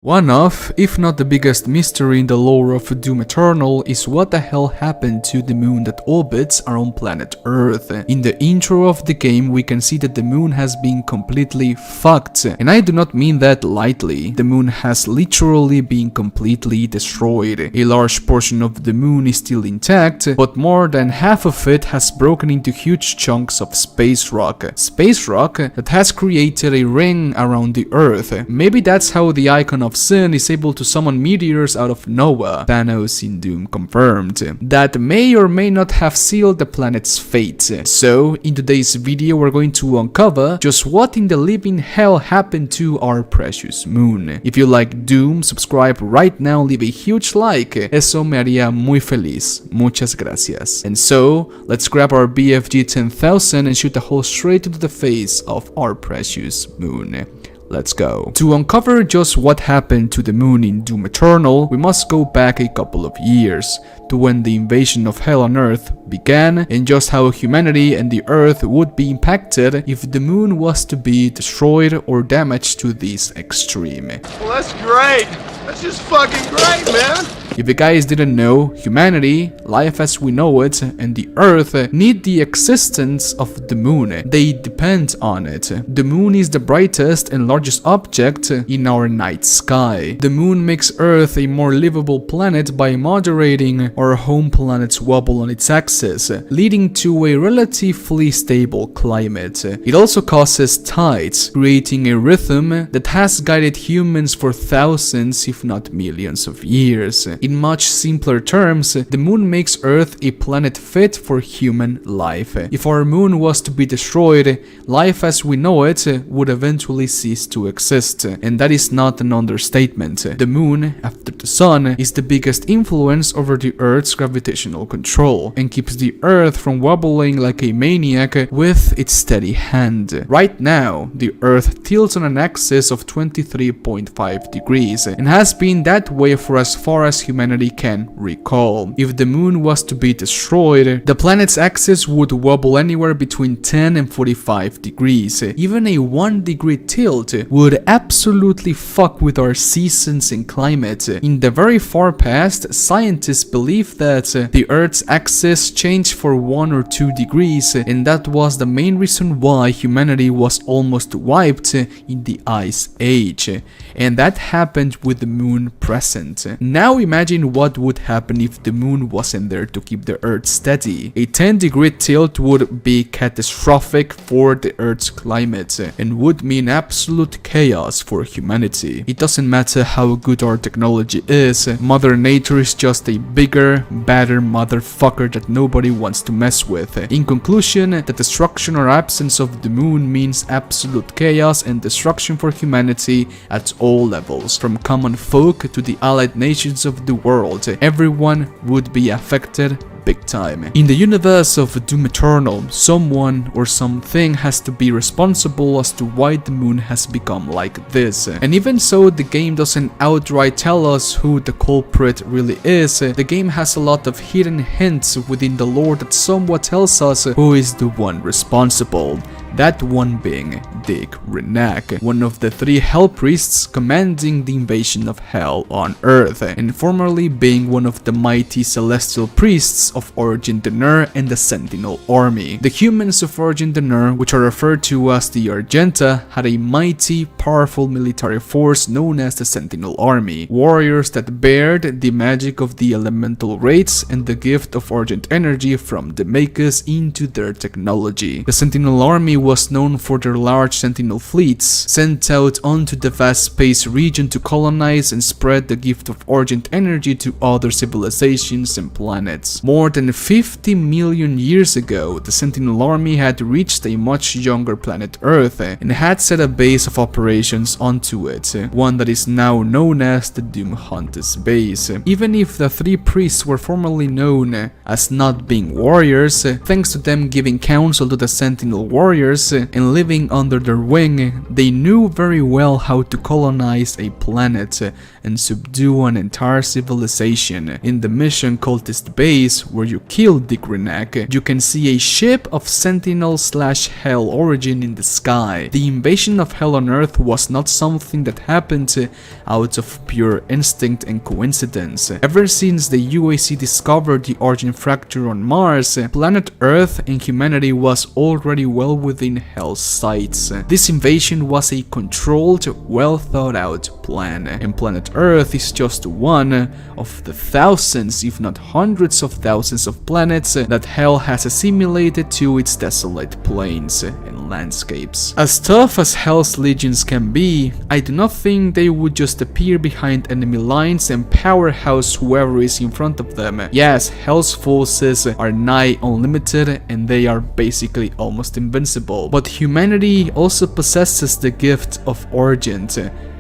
One of, if not the biggest mystery in the lore of Doom Eternal is what the hell happened to the moon that orbits our own planet Earth. In the intro of the game we can see that the moon has been completely fucked, and I do not mean that lightly. The moon has literally been completely destroyed. A large portion of the moon is still intact, but more than half of it has broken into huge chunks of space rock. Space rock that has created a ring around the Earth. Maybe that's how the icon of Sin is able to summon meteors out of nowhere. Thanos in Doom confirmed. That may or may not have sealed the planet's fate. So, in today's video we're going to uncover just what in the living hell happened to our precious moon. If you like Doom, subscribe right now, leave a huge like. Eso me haría muy feliz. Muchas gracias. And so, let's grab our BFG 10,000 and shoot a hole straight into the face of our precious moon. Let's go. To uncover just what happened to the moon in Doom Eternal, we must go back a couple of years, to when the invasion of hell on Earth began, and just how humanity and the Earth would be impacted if the moon was to be destroyed or damaged to this extreme. Well, that's great. That's just fucking great, man. If you guys didn't know, humanity, life as we know it, and the Earth need the existence of the moon. They depend on it. The moon is the brightest and largest object in our night sky. The moon makes Earth a more livable planet by moderating our home planet's wobble on its axis, leading to a relatively stable climate. It also causes tides, creating a rhythm that has guided humans for thousands, if not millions of years. In much simpler terms, the moon makes Earth a planet fit for human life. If our moon was to be destroyed, life as we know it would eventually cease to exist, and that is not an understatement. The moon, after the sun, is the biggest influence over the Earth's gravitational control, and keeps the Earth from wobbling like a maniac with its steady hand. Right now, the Earth tilts on an axis of 23.5 degrees, and has been that way for as far as humanity can recall. If the moon was to be destroyed, the planet's axis would wobble anywhere between 10 and 45 degrees. Even a 1 degree tilt would absolutely fuck with our seasons and climate. In the very far past, scientists believe that the Earth's axis changed for 1 or 2 degrees, and that was the main reason why humanity was almost wiped in the Ice Age. And that happened with the moon present. Now imagine what would happen if the moon wasn't there to keep the Earth steady. A 10-degree tilt would be catastrophic for the Earth's climate, and would mean absolute chaos for humanity. It doesn't matter how good our technology is, Mother Nature is just a bigger, badder motherfucker that nobody wants to mess with. In conclusion, the destruction or absence of the moon means absolute chaos and destruction for humanity at all levels, from common folk to the allied nations of the world. Everyone would be affected big time. In the universe of Doom Eternal, someone or something has to be responsible as to why the moon has become like this. And even so, the game doesn't outright tell us who the culprit really is. The game has a lot of hidden hints within the lore that somewhat tells us who is the one responsible. That one being Dick Renak, one of the 3 hell priests commanding the invasion of hell on Earth, and formerly being one of the mighty celestial priests of Origin Denur and the Sentinel Army. The humans of Origin Denur, which are referred to as the Argenta, had a mighty, powerful military force known as the Sentinel Army, warriors that bared the magic of the elemental rates and the gift of Argent energy from the makers into their technology. The Sentinel Army was known for their large sentinel fleets, sent out onto the vast space region to colonize and spread the gift of Argent energy to other civilizations and planets. More than 50 million years ago, the Sentinel Army had reached a much younger planet Earth, and had set a base of operations onto it, one that is now known as the Doom Hunters base. Even if the 3 priests were formerly known as not being warriors, thanks to them giving counsel to the Sentinel warriors, empires and living under their wing, they knew very well how to colonize a planet and subdue an entire civilization. In the mission Cultist Base, where you kill Dick Renack, you can see a ship of Sentinel/Hell origin in the sky. The invasion of Hell on Earth was not something that happened out of pure instinct and coincidence. Ever since the UAC discovered the origin fracture on Mars, planet Earth and humanity was already well within Hell's sights. This invasion was a controlled, well thought out plan, and planet Earth is just one of the thousands, if not hundreds of thousands of planets that Hell has assimilated to its desolate plains and landscapes. As tough as Hell's legions can be, I do not think they would just appear behind enemy lines and powerhouse whoever is in front of them. Yes, Hell's forces are nigh unlimited and they are basically almost invincible, but humanity also possesses the gift of origin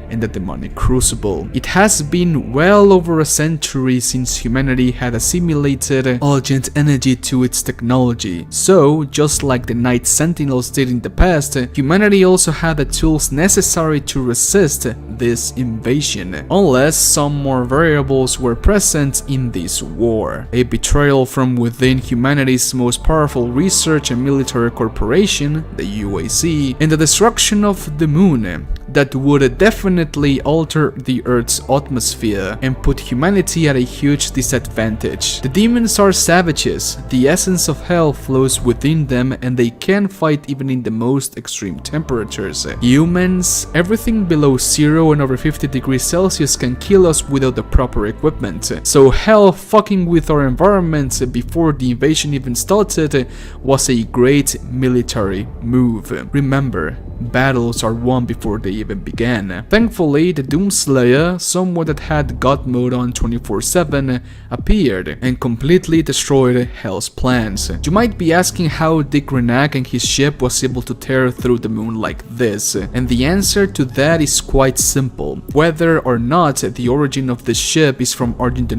in the demonic crucible. It has been well over a century since humanity had assimilated Argent energy to its technology. So, just like the Night Sentinels did in the past, humanity also had the tools necessary to resist this invasion, unless some more variables were present in this war. A betrayal from within humanity's most powerful research and military corporation, the UAC, and the destruction of the moon that would definitely alter the Earth's atmosphere and put humanity at a huge disadvantage. The demons are savages, the essence of hell flows within them and they can fight even in the most extreme temperatures. Humans, everything below 0 and over 50 degrees Celsius can kill us without the proper equipment. So hell fucking with our environment before the invasion even started was a great military move. Remember, battles are won before they even began. Thankfully, the Doomslayer, someone that had God mode on 24/7, appeared and completely destroyed Hell's plans. You might be asking how Dick Renack and his ship was able to tear through the moon like this, and the answer to that is quite simple. Whether or not the origin of the ship is from Argent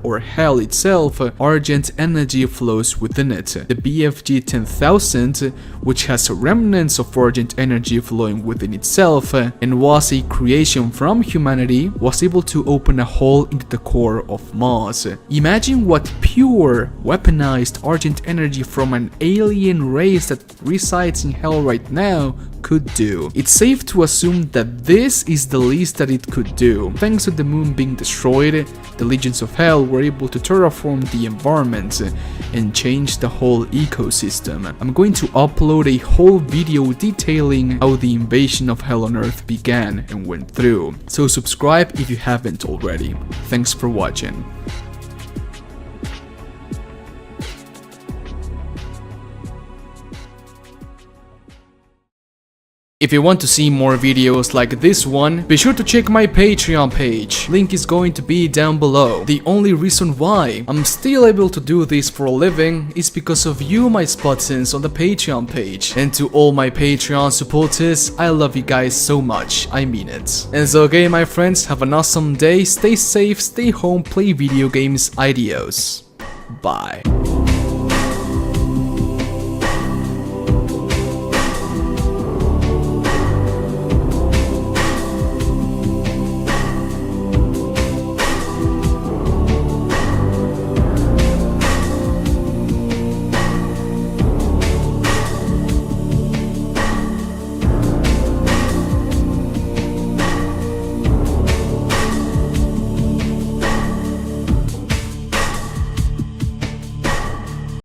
or Hell itself, Argent energy flows within it. The BFG 10,000, which has remnants of Argent energy flowing within itself and was a creation from humanity, was able to open a hole into the core of Mars. Imagine what pure, weaponized Argent energy from an alien race that resides in Hell right now could do. It's safe to assume that this is the least that it could do. Thanks to the moon being destroyed, the legions of Hell were able to terraform the environment and change the whole ecosystem. I'm going to upload a whole video detailing how the invasion of Hell on Earth began and went through, so subscribe if you haven't already. Thanks for watching. If you want to see more videos like this one, be sure to check my Patreon page. Link is going to be down below. The only reason why I'm still able to do this for a living is because of you, my Spudsons, on the Patreon page. And to all my Patreon supporters, I love you guys so much. I mean it. And so okay, my friends, have an awesome day. Stay safe, stay home, play video games. Adios. Bye.